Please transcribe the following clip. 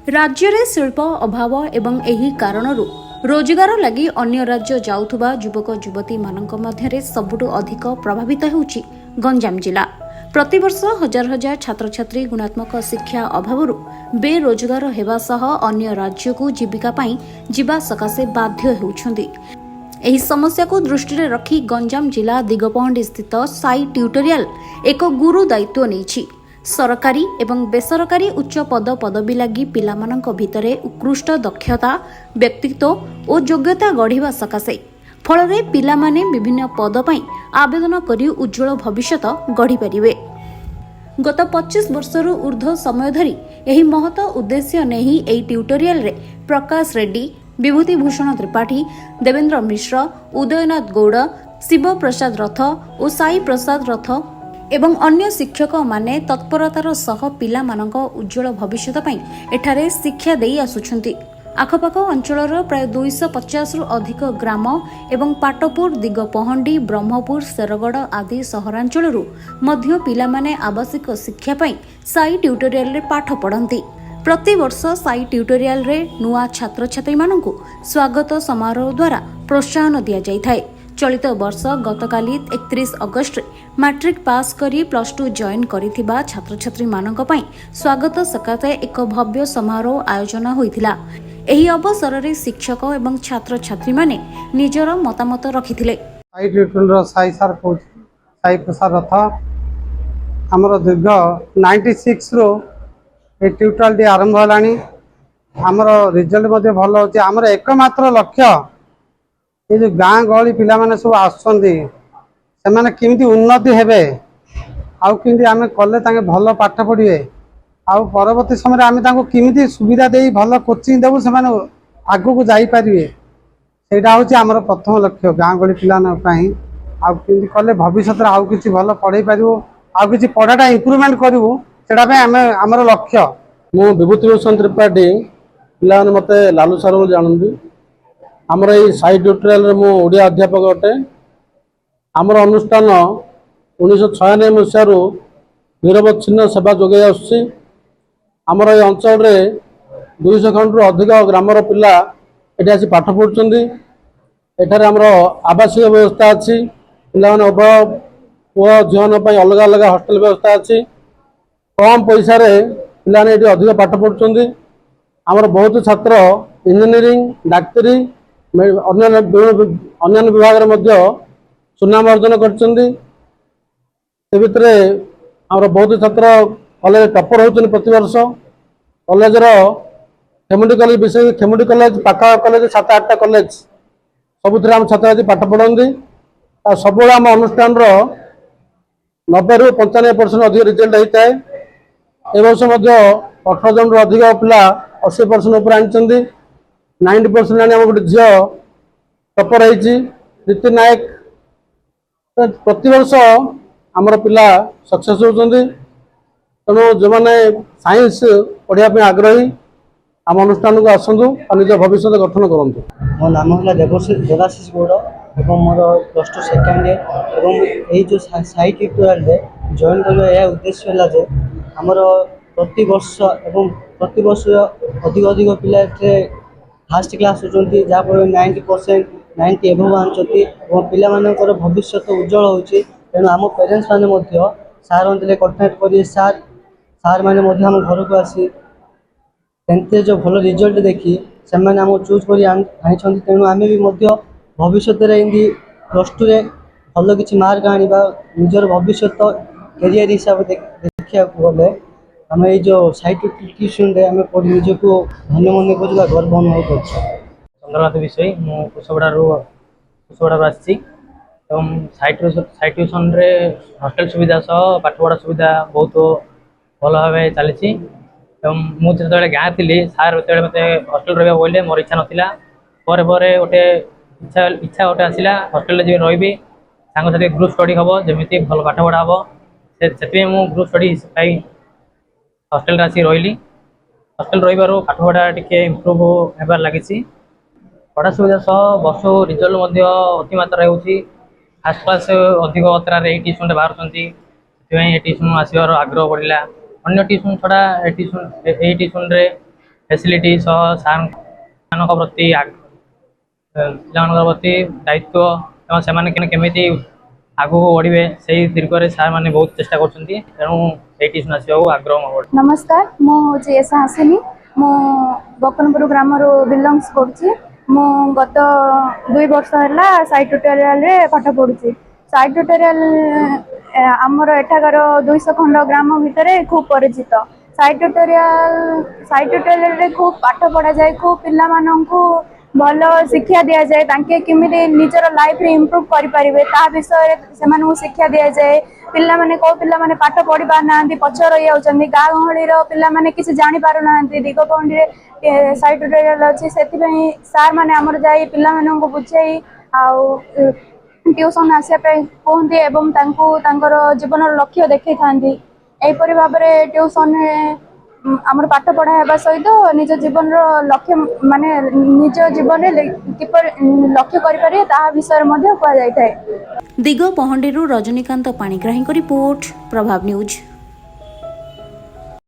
राज्य रे शिल्प अभाव एवं एही कारणरू रोजगार लगी अन्य राज्य जाउथुबा युवक युवती मानक मध्यरे सबुठु अधिक प्रभावित हेउछि गंजाम जिला। प्रतिवर्ष हजार हजार छात्र छात्री गुणात्मक शिक्षा अभावरू बेरोजगार हेबा सह अन्य राज्य को जीविका पाई जिबा सकाशे बाध्य हेउछन्ति। एही समस्या को दृष्टि रे रखी गंजाम जिला दिगपहंडी स्थित साई ट्यूटोरियल एक गुरु दायित्व नेछि। सरकारी एवं बेसरकारी उच्च पद पदवी लगी पिलामानंक भितरे उत्कृष्ट दक्षता व्यक्तित्व और योग्यता गढ़िबा सकाशे फलरे पिलामाने विभिन्न पद पई आवेदन करी उज्जवल भविष्यत गढ़ी परिबे। गत 25 वर्षरु ऊर्ध्व समय धरी एही महत उद्देश्य नेही एही ट्यूटोरियल रे प्रकाश रेड्डी, विभूति भूषण त्रिपाठी, देवेंद्र मिश्र, उदयनाथ गौड़, शिव प्रसाद रथ और साई प्रसाद रथ एवं अन्य शिक्षक माने तत्परतार सह पिला मानक उज्जवल भविष्यत पई एठारे शिक्षा देई आसुछंती। आखपाख अंचलर प्राय 250 रु अधिक ग्राम एवं पाटपुर, दिगपहंडी, ब्रह्मपुर, शेरगढ़ आदि सहरांचलरू मध्य पिला माने आवासिक शिक्षा पई साई ट्यूटोरियल रे पाठ पढ़ंती। प्रति वर्ष साई ट्यूटोरियल रे नुआ छात्र छात्री मानकु स्वागत समारोह द्वारा प्रोत्साहन दिया जाय थाए। चलित वर्ष गतकाली 31 अगस्ट मैट्रिक पास करी +2 जॉइन करिथिबा छात्र छात्री मानक पई स्वागत सकाशे एक भव्य समारोह आयोजन होइथिला। एही अवसर रे शिक्षक एवं छात्र छात्री माने निजर मतामत रखिथिले। साई ट्यूटोरियल साई सर साई प्रसाद रथ हमर दीर्घ 96 रो ए ट्यूटोरियल आरंभ हलानी। हमर रिजल्ट मध्ये भलो होची। हमर एकमात्र लक्ष्य ये जो गाँ गहली पिला माने सब आसुछंती से माने किमिति उन्नति हेबे आउ किमिति आमे कले ताके भलो पाठ पढ़िबे आउ परवर्ती समय आमे ताको किमिति सुविधा देई भलो कोचिंग देबु से माने आगु को जाई परिबे। सेटा होची हमर प्रथम लक्ष्य गाँ गहली पिला न पई आउ किमिति कले भविष्यत आउ किछि भलो पढ़ाई परिबो आउ किछि पढ़ाटा इंप्रूवमेंट करिवो सेटा पे आमे हमर लक्ष्य। मु विभूति भूषण त्रिपाठी पिला माने मते लालू सर बोली जानंदी। आमर ये साई ट्यूटोरियल मु ओडिया अध्यापक अटे। आमर अनुष्ठान 1996 मसीहारू निरवच्छिन्न सेवा जोगे आसुछि। आमर ये अंचल रे 200 खंड अधिक ग्रामर पिला एठी आसी पाठ पढ़ुछंती। एठारे आमर आवासीय व्यवस्था अछि। पिला माने उभय पुओ झिओन पई अलग अलग हॉस्टल व्यवस्था अछि। कम पैसा रे पिला ने एठी अधिक पाठ पढ़ुछंती। आमर बहुत छात्र इंजीनियरिंग, डाक्टरी अन्य विभाग सुनाम अर्जन कर बहुत छात्र कॉलेज टॉपर होती प्रति वर्ष। कॉलेज खेमुंडी कॉलेज विशेष खेमुंडी कॉलेज पाखा कॉलेज 7-8टा कॉलेज सबुथ छात्र पाठ पढ़ती। सब आम अनुष्ठान 90 ରୁ 95% अधिक रिजल्ट होता है। ए वर्ष 18 जन रु अधिक पिला 80% ऊपर आनी। 90% आनी गोटे झील टपर रीति नायक। प्रति वर्ष आमर पिला सक्सेस होती। तेणु जो मैंने साइंस पढ़ाई आग्रही आम अनुष्ठान को आसतु और निज भविष्य गठन करूँ। मो नाम है देवाशीष गौड़ और मोर +2 सेकेंड ईयर और यही जो साई ट्यूटोरियल जॉइन करने यह उद्देश्य है जे आमर प्रति वर्ष अधिक अधिक पिला फास्ट क्लास होती जहाँफल 90% 90 एभव आनी और पिला भविष्य उज्जवल होती। तेणु आम पेरेन्ट्स मैंने सार अंत कंटाक्ट कर सार मैंने आम घर को आसी 10th जो भल रिजल्ट देखी से आम चूज कर आनी। तेणु आम भी भविष्य +2 रे भल कि मार्क आने निजर भविष्य कैरियर हिसाब से देखा गले आम जो साइट ट्यूशन आम पढ़ी निजक धन्य मन कर गर्व अनुभव कर। चंद्रनाथ विषय मु कुशवाड़ा आसी। साई ट्यूशन रे हॉस्टल सुविधा सह पाठपढ़ा सुविधा बहुत भल भाव चली। मुझे गाँ थी सार जो मत हॉस्टल रहा बोले मोर इच्छा नाला गोटे इच्छा गोटे आसला हॉस्टल रही सांगसाथी ग्रुप स्टडी हम जमी भल पाठ पढ़ा हम से ग्रुप स्टडी हॉस्टल आसी रही। हॉस्टल रही पाठ पढ़ा टी इम्प्रूव होबार लगी। पढ़ा सुविधा सह वर्ष रिजल्ट अति मात्रा होती। फास्ट क्लास अधिक मात्रा ट्यूशन बाहर ट्यूशन आसबार आग्रह बढ़ला। अन्य ट्यूशन छड़ा ट्यूशन ଫ୍ୟାସିଲିଟି ସହ ସାର୍ମାନଙ୍କ ପ୍ରତି ପିଲାମାନଙ୍କ ପ୍ରତି ଦାୟିତ୍ୱ ଏବଂ ସେମାନେ କେମିତି ଆଗକୁ ବଢ଼ିବେ ସେଇ ଦିଗରେ ସାର୍ମାନେ ବହୁତ ଚେଷ୍ଟା କରୁଛନ୍ତି। ତେଣୁ ଏଇ ଟ୍ୟୁସନ୍ ଆସିବାକୁ ଆଗ୍ରହ ମୋର। ନମସ୍କାର, ମୁଁ ହେଉଛି ଏସା ହାସିନୀ। ମୁଁ ବକନପୁର ଗ୍ରାମରୁ ବିଲଙ୍ଗସ୍ କରୁଛି। ମୁଁ ଗତ 2 ବର୍ଷ ହେଲା ସାଇ ଟ୍ୟୁଟୋରିଆଲରେ ପାଠ ପଢ଼ୁଛି। ସାଇ ଟ୍ୟୁଟୋରିଆଲ ଆମର ଏଠାକାର 200 ଖଣ୍ଡ ଗ୍ରାମ ଭିତରେ ଖୁବ୍ ପରିଚିତ। ସାଇ ଟ୍ୟୁଟୋରିଆଲରେ ଖୁବ୍ ପାଠ ପଢ଼ାଯାଏ, ଖୁବ୍ ପିଲାମାନଙ୍କୁ ଭଲ ଶିକ୍ଷା ଦିଆଯାଏ। ତାଙ୍କେ କେମିତି ନିଜର ଲାଇଫରେ ଇମ୍ପ୍ରୁଭ୍ କରିପାରିବେ ତାହା ବିଷୟରେ ସେମାନଙ୍କୁ ଶିକ୍ଷା ଦିଆଯାଏ। ପିଲାମାନେ କେଉଁ ପିଲାମାନେ ପାଠ ପଢ଼ି ପାରୁନାହାନ୍ତି, ପଛ ରହିଯାଉଛନ୍ତି, ଗାଁ ଗହଳିର ପିଲାମାନେ କିଛି ଜାଣିପାରୁନାହାନ୍ତି, ଦିଗପହଣ୍ଡିରେ ସାଇ ଟ୍ୟୁଟୋରିଆଲ ଅଛି। ସେଥିପାଇଁ ସାର୍ମାନେ ଆମର ଯାଇ ପିଲାମାନଙ୍କୁ ବୁଝାଇ ଆଉ ଟ୍ୟୁସନ୍ ଆସିବା ପାଇଁ କୁହନ୍ତି ଏବଂ ତାଙ୍କୁ ତାଙ୍କର ଜୀବନର ଲକ୍ଷ୍ୟ ଦେଖାଇଥାନ୍ତି। ଏହିପରି ଭାବରେ ଟ୍ୟୁସନ୍ରେ ଆମର ପାଠ ପଢ଼ା ହେବା ସହିତ ନିଜ ଜୀବନର ଲକ୍ଷ୍ୟ ମାନେ ନିଜ ଜୀବନରେ କିପରି ଲକ୍ଷ୍ୟ କରିପାରିବେ ତାହା ବିଷୟରେ ମଧ୍ୟ କୁହାଯାଇଥାଏ। ଦିଗ ପହଣ୍ଡିରୁ ରଜନୀକାନ୍ତ ପାଣିଗ୍ରାହୀଙ୍କ ରିପୋର୍ଟ, ପ୍ରଭାବ ନ୍ୟୁଜ୍।